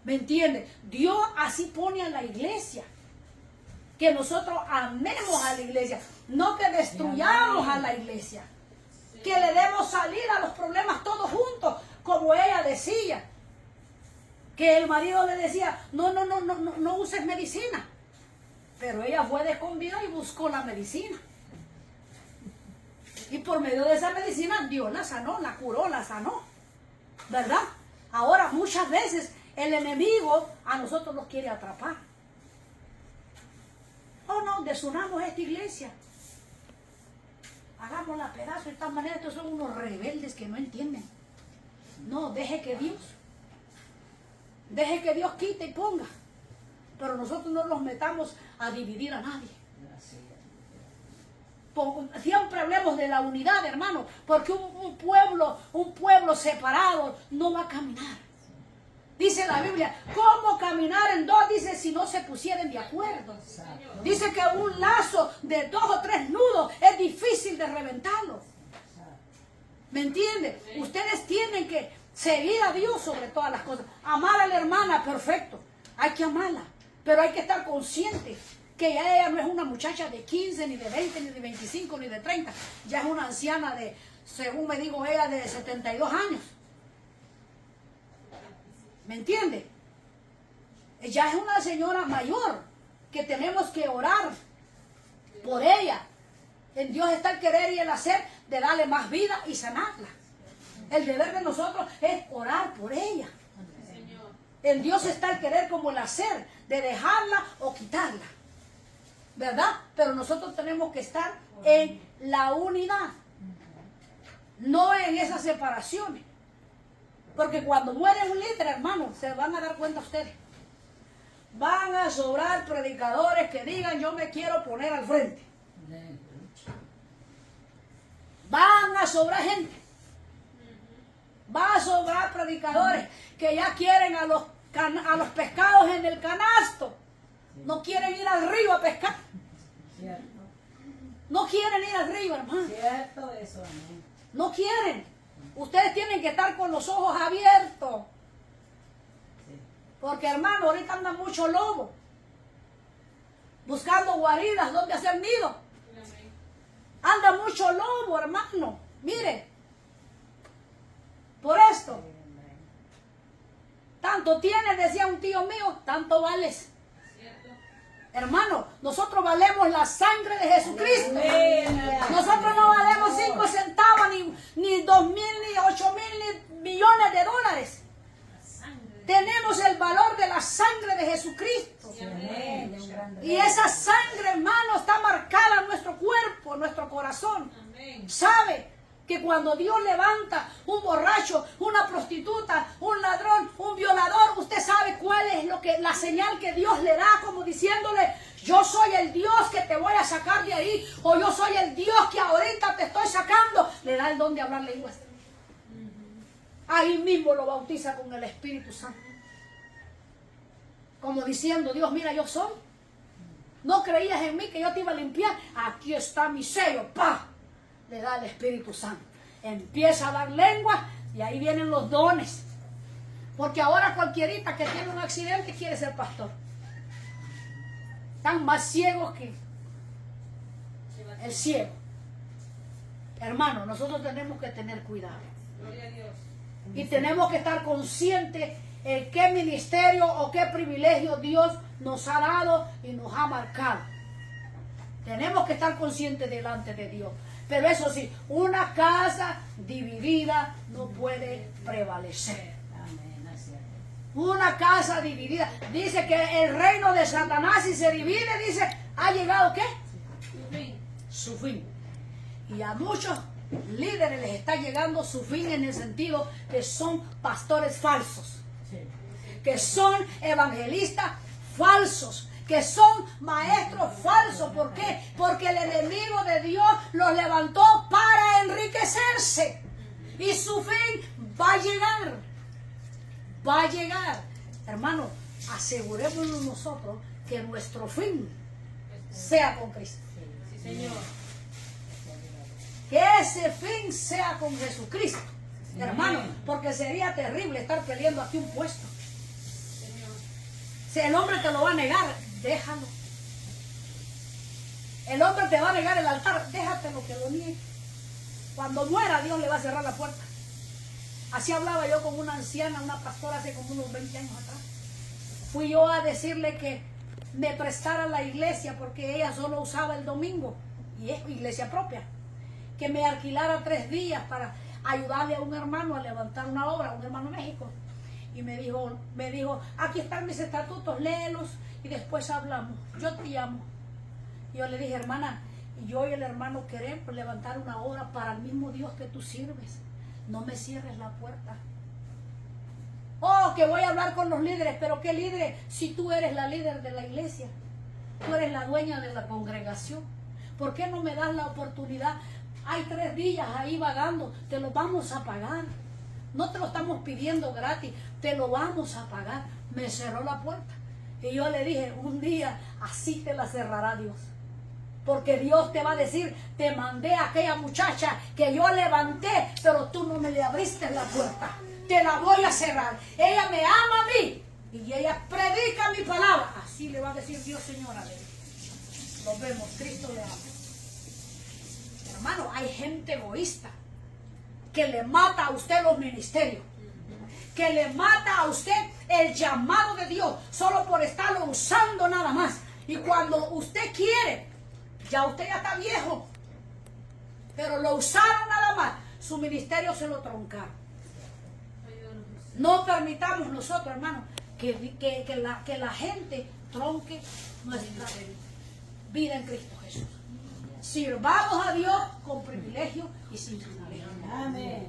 Speaker 1: ¿Me entiende? Dios así pone a la iglesia. Que nosotros amemos a la iglesia, no que destruyamos a la iglesia. Que le demos salida a los problemas todos juntos, como ella decía. Que el marido le decía, no uses medicina. Pero ella fue de escondida y buscó la medicina. Y por medio de esa medicina, Dios la sanó, la curó, la sanó. ¿Verdad? Ahora, muchas veces, el enemigo a nosotros nos quiere atrapar. Oh, no, desunamos esta iglesia. Hagámosla pedazo de esta manera. Estos son unos rebeldes que no entienden. No, deje que Dios quite y ponga. Pero nosotros no nos metamos a dividir a nadie. Siempre hablemos de la unidad, hermano, porque un pueblo separado no va a caminar. Dice la Biblia, ¿cómo caminar en dos? Dice, si no se pusieran de acuerdo. Dice que un lazo de 2 o 3 nudos es difícil de reventarlo. ¿Me entiende? Ustedes tienen que seguir a Dios sobre todas las cosas. Amar a la hermana, perfecto. Hay que amarla, pero hay que estar consciente que ya ella no es una muchacha de 15, ni de 20, ni de 25, ni de 30. Ya es una anciana de, según me dijo ella, de 72 años. ¿Me entiende? Ella es una señora mayor que tenemos que orar por ella. En Dios está el querer y el hacer de darle más vida y sanarla. El deber de nosotros es orar por ella. En Dios está el querer como el hacer, de dejarla o quitarla. ¿Verdad? Pero nosotros tenemos que estar en la unidad, no en esas separaciones. Porque cuando muere un líder, hermano, se van a dar cuenta ustedes. Van a sobrar predicadores que digan, yo me quiero poner al frente. Van a sobrar gente. Va a sobrar predicadores que ya quieren a los pescados en el canasto. No quieren ir al río a pescar.
Speaker 3: Cierto.
Speaker 1: No quieren ir al río, hermano.
Speaker 3: Cierto eso, amén.
Speaker 1: No quieren. Ustedes tienen que estar con los ojos abiertos. Porque, hermano, ahorita andan mucho lobo. Buscando guaridas donde hacer nido. Anda mucho lobo, hermano. Mire. Por esto. Tanto tienes, decía un tío mío, tanto vales. Hermano, nosotros valemos la sangre de Jesucristo. Nosotros no valemos 5 centavos, ni 2,000, ni 8,000, ni millones de dólares. Tenemos el valor de la sangre de Jesucristo. Y esa sangre, hermano, está marcada en nuestro cuerpo, en nuestro corazón. ¿Sabe? Que cuando Dios levanta un borracho, una prostituta, un ladrón, un violador, usted sabe cuál es la señal que Dios le da, como diciéndole, yo soy el Dios que te voy a sacar de ahí, o yo soy el Dios que ahorita te estoy sacando. Le da el don de hablar lenguas. Ahí mismo lo bautiza con el Espíritu Santo. Como diciendo, Dios, mira, yo soy. No creías en mí que yo te iba a limpiar. Aquí está mi sello. ¡Pah! Le da el Espíritu Santo. Empieza a dar lengua y ahí vienen los dones. Porque ahora cualquierita que tiene un accidente quiere ser pastor. Están más ciegos que el ciego. Hermano, nosotros tenemos que tener cuidado.
Speaker 3: Gloria a Dios.
Speaker 1: Y tenemos que estar conscientes en qué ministerio o qué privilegio Dios nos ha dado y nos ha marcado. Tenemos que estar conscientes delante de Dios. Pero eso sí, una casa dividida no puede prevalecer.
Speaker 3: Amén, así es.
Speaker 1: Una casa dividida. Dice que el reino de Satanás, si se divide, dice, ha llegado ¿qué? Su fin. Y a muchos líderes les está llegando su fin en el sentido que son pastores falsos,
Speaker 3: Sí.
Speaker 1: que son evangelistas falsos, que son maestros falsos. ¿Por qué? Porque el enemigo de Dios los levantó para enriquecerse. Y su fin va a llegar. Va a llegar. Hermano, asegurémonos nosotros que nuestro fin sea con Cristo.
Speaker 3: Sí, Señor.
Speaker 1: Que ese fin sea con Jesucristo. Hermano, porque sería terrible estar peleando aquí un puesto. Si el hombre te lo va a negar, déjalo. El hombre te va a negar el altar, déjatelo que lo niegue. Cuando muera, Dios le va a cerrar la puerta. Así hablaba yo con una anciana, una pastora hace como unos 20 años atrás. Fui yo a decirle que me prestara la iglesia porque ella solo usaba el domingo y es iglesia propia. Que me alquilara 3 días para ayudarle a un hermano a levantar una obra, un hermano de México. Y me dijo, aquí están mis estatutos, léelos y después hablamos. Yo te llamo. Y yo le dije, hermana, yo y el hermano queremos levantar una obra para el mismo Dios que tú sirves. No me cierres la puerta. Oh, que voy a hablar con los líderes, pero ¿qué líderes? Si tú eres la líder de la iglesia, tú eres la dueña de la congregación. ¿Por qué no me das la oportunidad? Hay 3 días ahí vagando, te lo vamos a pagar. No te lo estamos pidiendo gratis, te lo vamos a pagar. Me cerró la puerta. Y yo le dije, un día así te la cerrará Dios. Porque Dios te va a decir, te mandé a aquella muchacha que yo levanté, pero tú no me le abriste la puerta. Te la voy a cerrar. Ella me ama a mí y ella predica mi palabra. Así le va a decir Dios, señora. Nos vemos, Cristo le ama. Hermano, hay gente egoísta que le mata a usted los ministerios, que le mata a usted el llamado de Dios solo por estarlo usando nada más. Y cuando usted quiere, ya usted ya está viejo, pero lo usaron nada más, su ministerio se lo troncaron. No permitamos nosotros, hermano, que la gente tronque nuestra vida en Cristo Jesús. Sirvamos a Dios con privilegio y sin privilegio.
Speaker 3: Amén.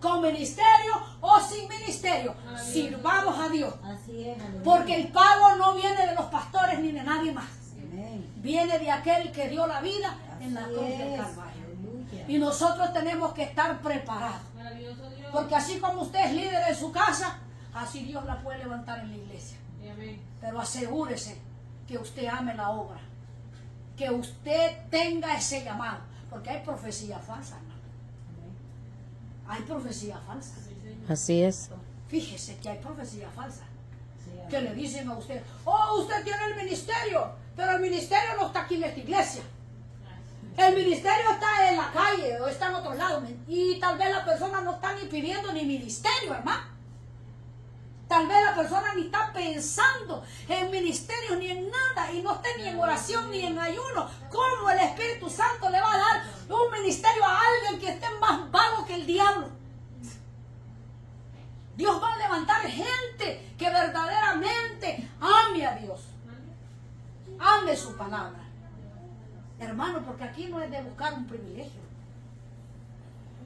Speaker 1: Con ministerio o sin ministerio, sirvamos a Dios.
Speaker 3: Así es. Aleluya.
Speaker 1: Porque el pago no viene de los pastores ni de nadie más.
Speaker 3: Amén.
Speaker 1: Viene de aquel que dio la vida en la cruz del Calvario. Y nosotros tenemos que estar preparados.
Speaker 3: Maravilloso Dios.
Speaker 1: Porque así como usted es líder en su casa, así Dios la puede levantar en la iglesia.
Speaker 3: Amén.
Speaker 1: Pero asegúrese que usted ame la obra, que usted tenga ese llamado, porque hay profecía falsa, hermano. Hay profecía falsa.
Speaker 2: Así es.
Speaker 1: Fíjese que hay profecía falsa,
Speaker 3: Sí,
Speaker 1: que le dicen a usted, oh, usted tiene el ministerio, pero el ministerio no está aquí en esta iglesia. El ministerio está en la calle o está en otro lado. Y tal vez la persona no está ni pidiendo ni ministerio, hermano. Tal vez la persona ni está pensando en ministerio ni en nada y no esté ni en oración ni en ayuno. ¿Cómo el Espíritu Santo le va a dar un ministerio a alguien que esté más vago que el diablo? Dios va a levantar gente que verdaderamente ame a Dios. Ame su palabra. Hermano, porque aquí no es de buscar un privilegio.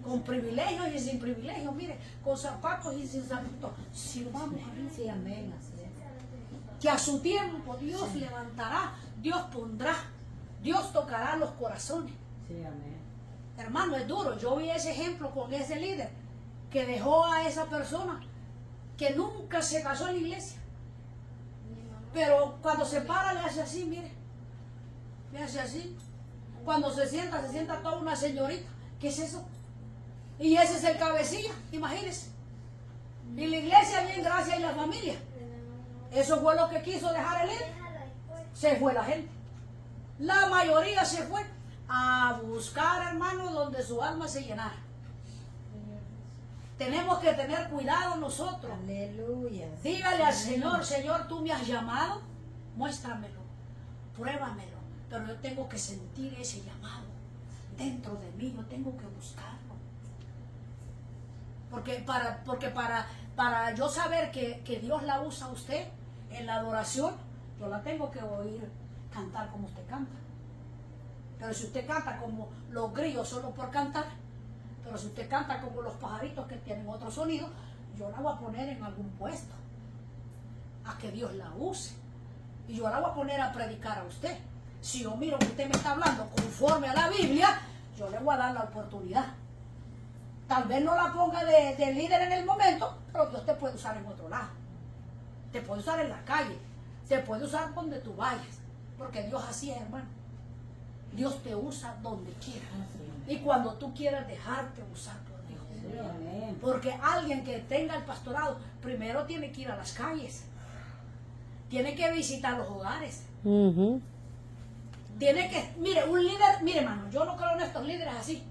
Speaker 1: Con privilegios y sin privilegios, mire, con zapatos y sin zapatos, sirvamos a Dios.
Speaker 3: Sí, amén. Así es.
Speaker 1: Que a su tiempo Dios levantará, Dios pondrá, Dios tocará los corazones.
Speaker 3: Sí, amén.
Speaker 1: Hermano, es duro. Yo vi ese ejemplo con ese líder que dejó a esa persona que nunca se casó en la iglesia. Pero cuando se para le hace así, mire. Le hace así. Cuando se sienta toda una señorita. ¿Qué es eso? Y ese es el cabecilla, imagínense. Y la iglesia bien, gracias, y la familia. Eso fue lo que quiso dejar el líder. Se fue la gente. La mayoría se fue a buscar, hermanos, donde su alma se llenara. Tenemos que tener cuidado nosotros.
Speaker 3: Aleluya.
Speaker 1: Dígale al Señor, Señor, tú me has llamado, muéstramelo, pruébamelo, pero yo tengo que sentir ese llamado dentro de mí, yo tengo que buscarlo. Porque para yo saber que Dios la usa a usted en la adoración, yo la tengo que oír cantar como usted canta. Pero si usted canta como los grillos solo por cantar, pero si usted canta como los pajaritos que tienen otro sonido, yo la voy a poner en algún puesto a que Dios la use. Y yo la voy a poner a predicar a usted. Si yo miro que usted me está hablando conforme a la Biblia, yo le voy a dar la oportunidad. Tal vez no la ponga de líder en el momento, pero Dios te puede usar en otro lado. Te puede usar en la calle. Te puede usar donde tú vayas. Porque Dios así es, hermano. Dios te usa donde quiera. Y cuando tú quieras dejarte usar por Dios. Porque alguien que tenga el pastorado, primero tiene que ir a las calles. Tiene que visitar los hogares.
Speaker 2: Ujú.
Speaker 1: Tiene que, mire, un líder, mire, hermano, yo no creo en estos líderes así.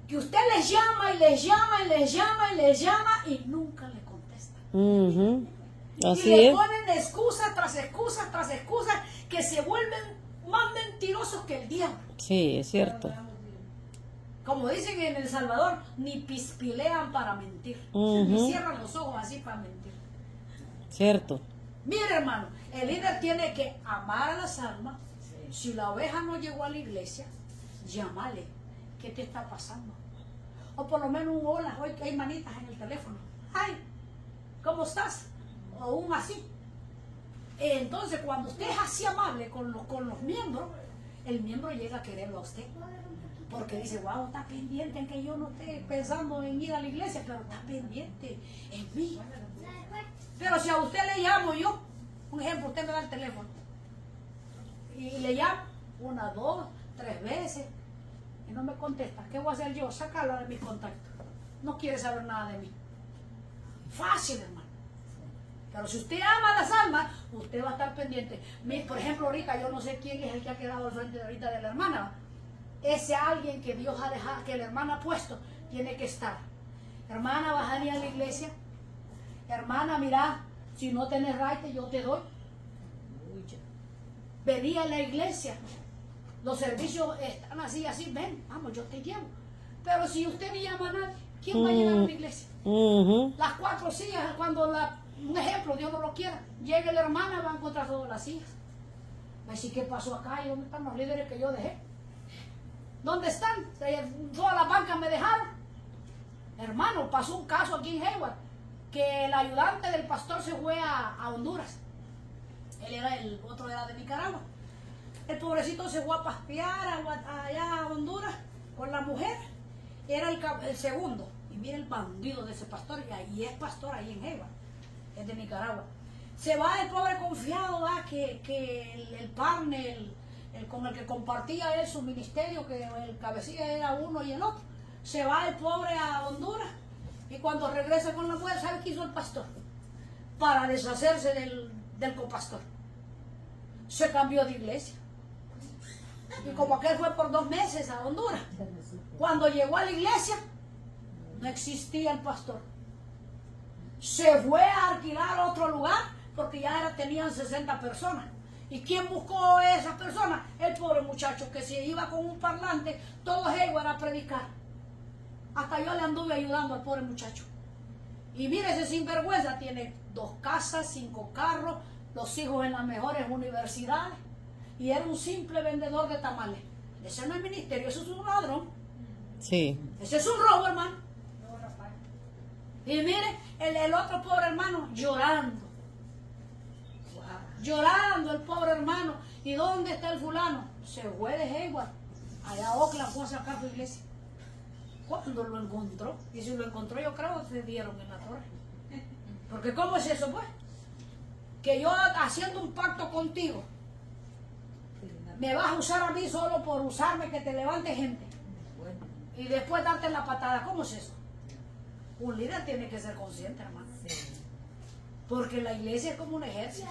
Speaker 1: Que usted les llama y les llama y les llama y les llama y nunca le contesta.
Speaker 2: Ujú.
Speaker 1: Y
Speaker 2: Así
Speaker 1: le
Speaker 2: es.
Speaker 1: ponen excusa tras excusa tras excusa que se vuelven más mentirosos que el diablo.
Speaker 2: Sí, es cierto.
Speaker 1: Como dicen en El Salvador, ni pispilean para mentir.
Speaker 2: Ujú.
Speaker 1: Ni cierran los ojos así para mentir.
Speaker 2: Cierto.
Speaker 1: Mire, hermano, el líder tiene que amar a las almas. Si la oveja no llegó a la iglesia, llámale. ¿Qué te está pasando? O por lo menos un hola, hoy que hay manitas en el teléfono. Ay, ¿cómo estás? O un así. Entonces, cuando usted es así amable con los miembros, el miembro llega a quererlo a usted. Porque dice, wow, está pendiente en que yo no esté pensando en ir a la iglesia, pero está pendiente en mí. Pero si a usted le llamo yo, un ejemplo, usted me da el teléfono y le llamo 1, 2, 3 veces y no me contesta, ¿qué voy a hacer yo? Sacarla de mis contactos. No quiere saber nada de mí. Fácil, hermano. Pero si usted ama las almas, usted va a estar pendiente. Por ejemplo, ahorita yo no sé quién es el que ha quedado al frente ahorita de la hermana. Ese alguien que Dios ha dejado, que la hermana ha puesto, tiene que estar. Hermana, vas a ir a la iglesia. Hermana, mira, si no tenés raite, yo te doy. Vení a la iglesia. Los servicios están así, ven, vamos, yo te llevo. Pero si usted no llama a nadie, ¿quién va a llegar a la iglesia?
Speaker 2: Ujú.
Speaker 1: Las 4 sillas, cuando un ejemplo, Dios no lo quiera, llegue la hermana, va a encontrar todas las sillas. Va a decir, ¿qué pasó acá? ¿Y dónde están los líderes que yo dejé? ¿Dónde están? Todas las bancas me dejaron. Hermano, pasó un caso aquí en Hayward, que el ayudante del pastor se fue a Honduras. El otro era de Nicaragua. El pobrecito se fue a pasear allá a Honduras con la mujer. Era el segundo. Y mira el bandido de ese pastor, y es pastor ahí en Hayward, es de Nicaragua. Se va el pobre confiado, que el partner, el con el que compartía él su ministerio, que el cabecilla era uno y el otro. Se va el pobre a Honduras y cuando regresa con la mujer, ¿sabe qué hizo el pastor? Para deshacerse del copastor. Se cambió de iglesia. Y como aquel fue por 2 meses a Honduras, cuando llegó a la iglesia, no existía el pastor. Se fue a alquilar otro lugar porque ya tenían 60 personas. ¿Y quién buscó a esas personas? El pobre muchacho que se iba con un parlante, todo Hayward a predicar. Hasta yo le anduve ayudando al pobre muchacho. Y mire, ese sinvergüenza tiene 2 casas, 5 carros, los hijos en las mejores universidades. Y era un simple vendedor de tamales. Ese no es ministerio, eso es un ladrón.
Speaker 2: Sí.
Speaker 1: Ese es un robo, hermano. Y mire, el otro pobre hermano llorando. Llorando el pobre hermano. ¿Y dónde está el fulano? Se fue de Hayward. Allá a Oakland fue a sacar su iglesia. Cuando lo encontró, y si lo encontró, yo creo que se dieron en la torre. Porque ¿cómo es eso, pues? Que yo haciendo un pacto contigo, me vas a usar a mí solo por usarme, que te levante gente. Y después darte la patada. ¿Cómo es eso? Un líder tiene que ser consciente, hermano.
Speaker 3: Sí.
Speaker 1: Porque la iglesia es como un ejército.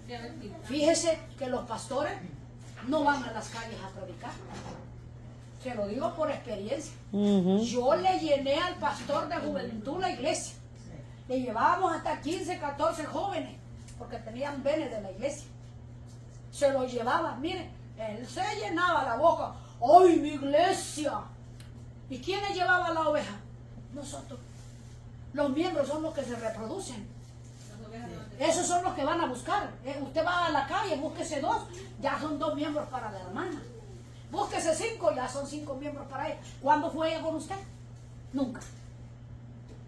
Speaker 3: Qué mentira.
Speaker 1: Fíjese que los pastores no van a las calles a predicar. Se lo digo por experiencia.
Speaker 2: Ujú.
Speaker 1: Yo le llené al pastor de juventud la iglesia. Le llevábamos hasta 15, 14 jóvenes, porque tenían venes de la iglesia. Se los llevaba, mire, él se llenaba la boca. ¡Ay, mi iglesia! ¿Y quiénes llevaban la oveja? Nosotros. Los miembros son los que se reproducen.
Speaker 3: Las ovejas no te-
Speaker 1: Esos son los que van a buscar. Usted va a la calle, búsquese 2, ya son 2 miembros para la hermana. Búsquese 5, ya son 5 miembros para ella. ¿Cuándo fue ella con usted? Nunca.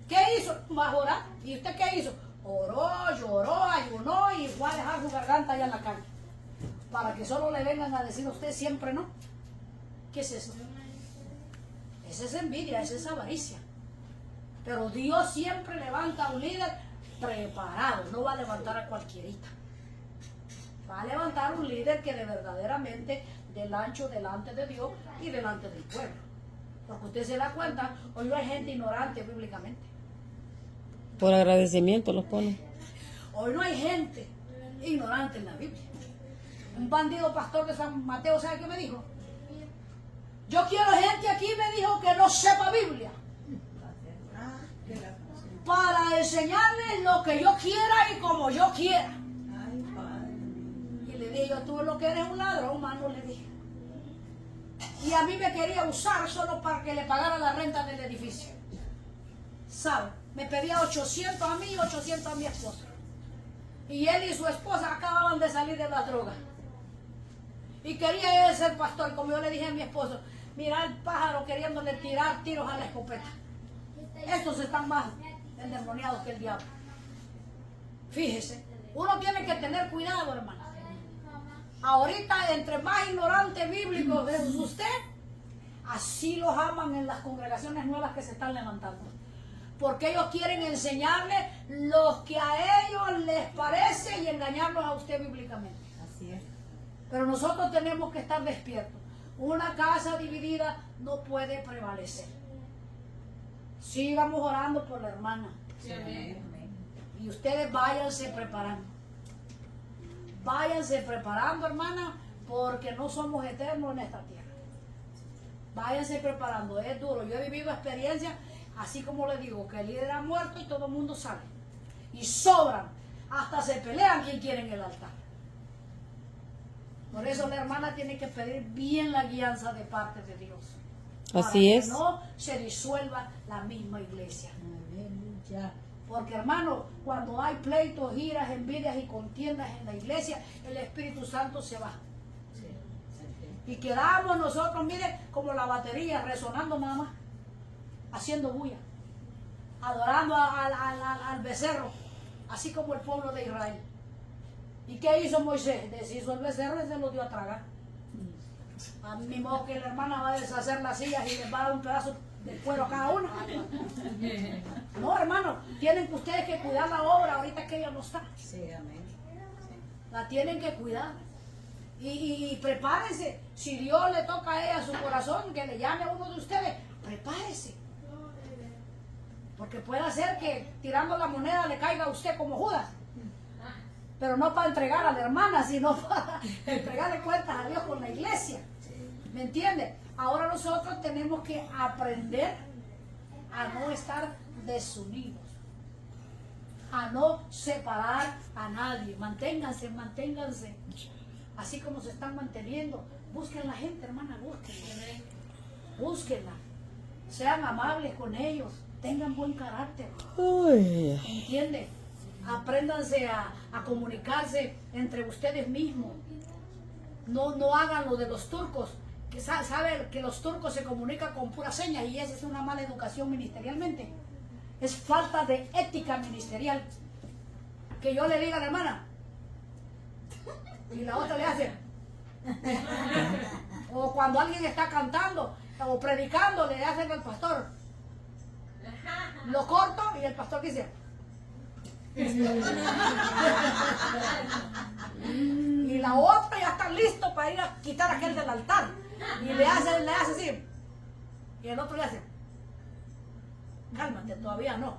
Speaker 1: ¿Qué hizo? Va a orar. ¿Y usted qué hizo? Oró, lloró, ayunó y fue a dejar su garganta allá en la calle. Para que solo le vengan a decir a usted siempre no. ¿Qué es eso? Esa es envidia, esa es avaricia. Pero Dios siempre levanta a un líder preparado, no va a levantar a cualquierita. Va a levantar un líder que de verdaderamente del ancho delante de Dios y delante del pueblo. Porque usted se da cuenta, hoy no hay gente ignorante bíblicamente.
Speaker 2: Por agradecimiento los pone.
Speaker 1: Hoy no hay gente ignorante en la Biblia. Un bandido pastor de San Mateo, ¿sabe qué me dijo? Yo quiero gente aquí, me dijo, que no sepa Biblia, para enseñarles lo que yo quiera y como yo quiera. Y le dije, yo, tú lo que eres un ladrón, mano, le dije. Y a mí me quería usar solo para que le pagara la renta del edificio. ¿Sabe? Me pedía 800 a mí y 800 a mi esposa. Y él y su esposa acababan de salir de la droga. Y quería él ser pastor, como yo le dije a mi esposo, mira el pájaro queriéndole tirar tiros a la escopeta. Estos están más endemoniados que el diablo. Fíjese, uno tiene que tener cuidado, hermano. Ahorita, entre más ignorante bíblico es usted, así los aman en las congregaciones nuevas que se están levantando. Porque ellos quieren enseñarle lo que a ellos les parece y engañarlos a usted bíblicamente.
Speaker 3: Así es.
Speaker 1: Pero nosotros tenemos que estar despiertos. Una casa dividida no puede prevalecer. Sigamos orando por la hermana.
Speaker 3: Sí, amén.
Speaker 1: Y ustedes váyanse preparando. Váyanse preparando, hermana, porque no somos eternos en esta tierra. Váyanse preparando, es duro. Yo he vivido experiencias, así como le digo, que el líder ha muerto y todo el mundo sabe. Y sobran, hasta se pelean quien quiere en el altar. Por eso la hermana tiene que pedir bien la guianza de parte de Dios.
Speaker 2: Así
Speaker 1: para
Speaker 2: es.
Speaker 1: que no se disuelva la misma iglesia.
Speaker 3: Aleluya.
Speaker 1: Porque hermano, cuando hay pleitos, giras, envidias y contiendas en la iglesia, el Espíritu Santo se va.
Speaker 3: Sí.
Speaker 1: Y quedamos nosotros, mire, como la batería, resonando nada más, haciendo bulla, adorando al becerro, así como el pueblo de Israel. ¿Y qué hizo Moisés? Deshizo el becerro y se lo dio a tragar. A mí modo que la hermana va a deshacer las sillas y les va a dar un pedazo de cuero a cada una. No, hermano, tienen que ustedes que cuidar la obra ahorita que ella no está.
Speaker 3: Sí, amén.
Speaker 1: La tienen que cuidar. Y prepárense. Si Dios le toca a ella su corazón, que le llame a uno de ustedes, prepárese. Porque puede ser que tirando la moneda le caiga a usted como Judas. Pero no para entregar a la hermana, sino para entregarle cuentas a Dios con la iglesia. ¿Me entiende? Ahora nosotros tenemos que aprender a no estar desunidos, a no separar a nadie. Manténganse, manténganse. Así como se están manteniendo. Busquen la gente, hermana, búsquenla. Búsquenla. Sean amables con ellos. Tengan buen carácter.
Speaker 2: Uy.
Speaker 1: ¿Entiende? Apréndanse a comunicarse entre ustedes mismos. No hagan lo de los turcos, que saben que los turcos se comunican con puras señas y esa es una mala educación ministerialmente. Es falta de ética ministerial. Que yo le diga a la hermana y la otra le hace. O cuando alguien está cantando o predicando le hacen al pastor. Lo corto y el pastor dice. Y la otra ya está listo para ir a quitar a aquel del altar y le hace así y el otro le hace Cálmate, todavía no.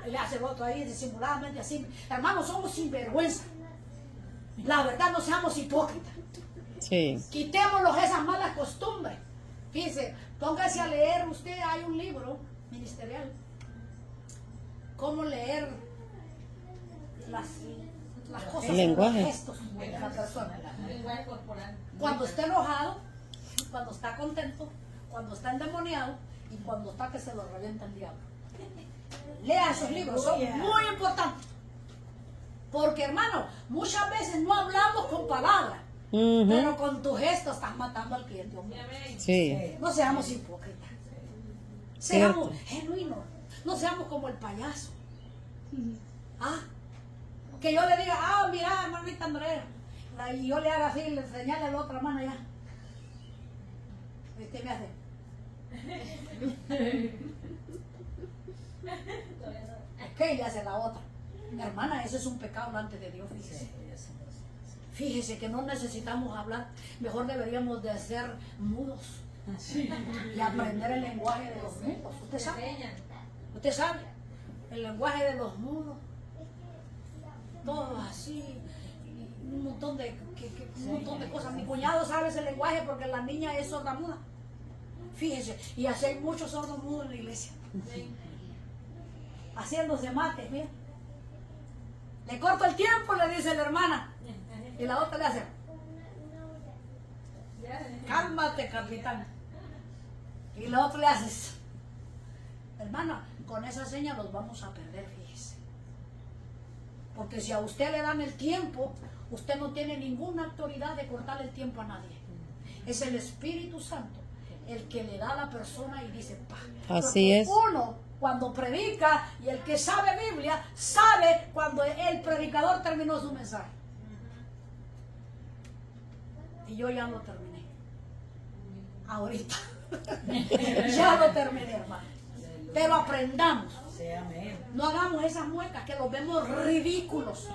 Speaker 1: Le hace el otro ahí disimuladamente así. Hermanos, somos sinvergüenza. La verdad, no seamos hipócritas.
Speaker 2: Sí.
Speaker 1: Quitémonos esas malas costumbres. Fíjense, póngase a leer usted, hay un libro ministerial. Cómo leer las cosas,
Speaker 2: El lenguaje.
Speaker 1: los gestos de la persona.
Speaker 3: Lenguaje corporal.
Speaker 1: Cuando está enojado, cuando está contento, cuando está endemoniado y cuando está que se lo revienta el diablo. Lea esos libros, son muy importantes. Porque, hermano, muchas veces no hablamos con palabras,
Speaker 2: Ujú.
Speaker 1: pero con tu gesto estás matando al cliente, hombre.
Speaker 2: Sí.
Speaker 1: No seamos hipócritas. Seamos genuinos. No seamos como el payaso. Ah, que yo le diga, ah, mira, hermanita Andrea. Y yo le haga así, le señale la otra mano ya. ¿Y usted me hace? ¿Qué le hace la otra? Hermana, eso es un pecado delante de Dios, fíjese. Fíjese que no necesitamos hablar. Mejor deberíamos de ser mudos. Y aprender el lenguaje de los mudos. ¿Usted sabe? Usted sabe, el lenguaje de los mudos, todo así, y un montón de cosas. Mi cuñado sabe ese lenguaje porque la niña es sorda muda. Fíjese, y así hay muchos sordos mudos en la iglesia. Haciéndose mates, mira. Le corto el tiempo, le dice la hermana. Y la otra le hace, cálmate, capitán. Y la otra le hace, hermana, con esa seña los vamos a perder, fíjese. Porque si a usted le dan el tiempo, usted no tiene ninguna autoridad de cortarle el tiempo a nadie. Es el Espíritu Santo el que le da a la persona y dice, pa.
Speaker 2: Así
Speaker 1: Porque
Speaker 2: es.
Speaker 1: uno, cuando predica, y el que sabe Biblia, sabe cuando el predicador terminó su mensaje. Y yo ya lo terminé. Ahorita. Ya lo terminé, hermano. Pero aprendamos. No hagamos esas muecas que los vemos ridículos.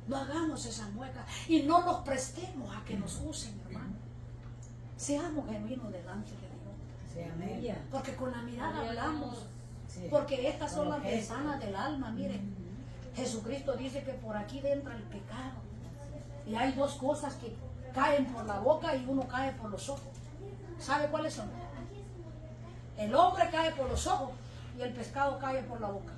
Speaker 1: No hagamos esas muecas y no los prestemos a que nos usen, hermano. Seamos genuinos delante de Dios. Porque con la mirada hablamos. Porque estas son las ventanas del alma. Miren, Jesucristo dice que por aquí entra el pecado. Y hay dos cosas que caen por la boca y uno cae por los ojos. ¿Sabe cuáles son? El hombre cae por los ojos y el pescado cae por la boca.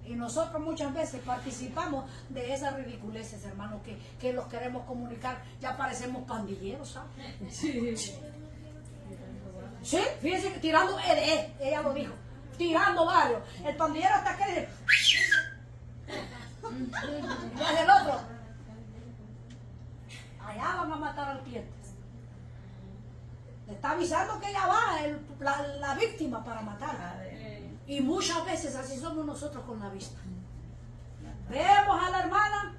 Speaker 1: Y nosotros muchas veces participamos de esas ridiculeces, hermanos, que los queremos comunicar. Ya parecemos pandilleros, ¿sabes? Sí, fíjense que tirando, ella lo dijo, tirando varios. El pandillero hasta que dice, y hace el otro. Allá van a matar al cliente. Le está avisando que ya va la víctima para matar. Y muchas veces así somos nosotros con la vista. Vemos a la hermana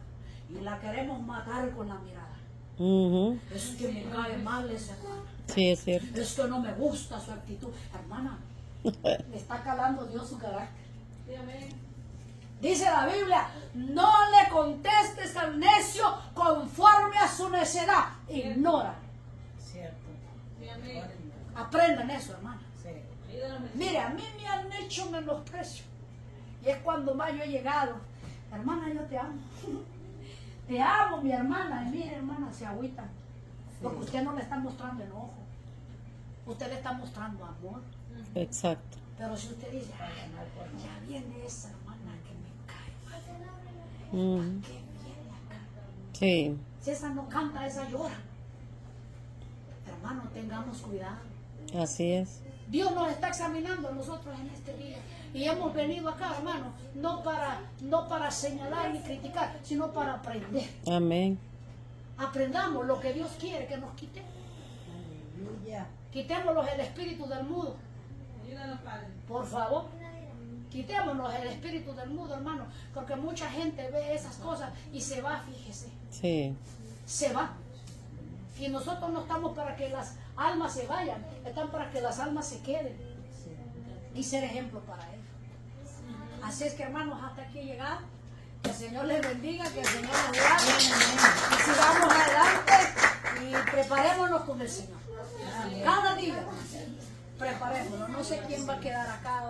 Speaker 1: y la queremos matar con la mirada.
Speaker 2: Ujú.
Speaker 1: Es que me cae mal esa hermana.
Speaker 2: Sí, es cierto.
Speaker 1: Es que no me gusta su actitud. Hermana, le está calando Dios su carácter. Dice la Biblia, no le contestes al necio conforme a su necedad. Ignora. Aprendan eso, hermana. Mire, a mí me han hecho menosprecio. Y es cuando más yo he llegado. Hermana, yo te amo. Te amo, mi hermana. Y mire, hermana, se agüita. Porque usted no le está mostrando enojo. Usted le está mostrando amor.
Speaker 2: Exacto.
Speaker 1: Pero si usted dice, ay, ya viene esa hermana que me cae mal.
Speaker 2: Ujú.
Speaker 1: ¿Qué viene acá?
Speaker 2: Sí.
Speaker 1: Si esa no canta, esa llora. Hermano, tengamos cuidado.
Speaker 2: Así es.
Speaker 1: Dios nos está examinando a nosotros en este día. Y hemos venido acá, hermano, no para señalar ni criticar, sino para aprender.
Speaker 2: Amén.
Speaker 1: Aprendamos lo que Dios quiere que nos quite. Quitémonos el espíritu del mudo. Por favor. Quitémonos el espíritu del mudo, hermano. Porque mucha gente ve esas cosas y se va, fíjese.
Speaker 2: Sí.
Speaker 1: Se va. Y nosotros no estamos para que las almas se vayan, están para que las almas se queden y ser ejemplo para ellos. Así es que, hermanos, hasta aquí llegamos. Que el Señor les bendiga, que el Señor les guarde y sigamos adelante y preparémonos con el Señor. Cada día Preparémonos. No sé quién va a quedar acá.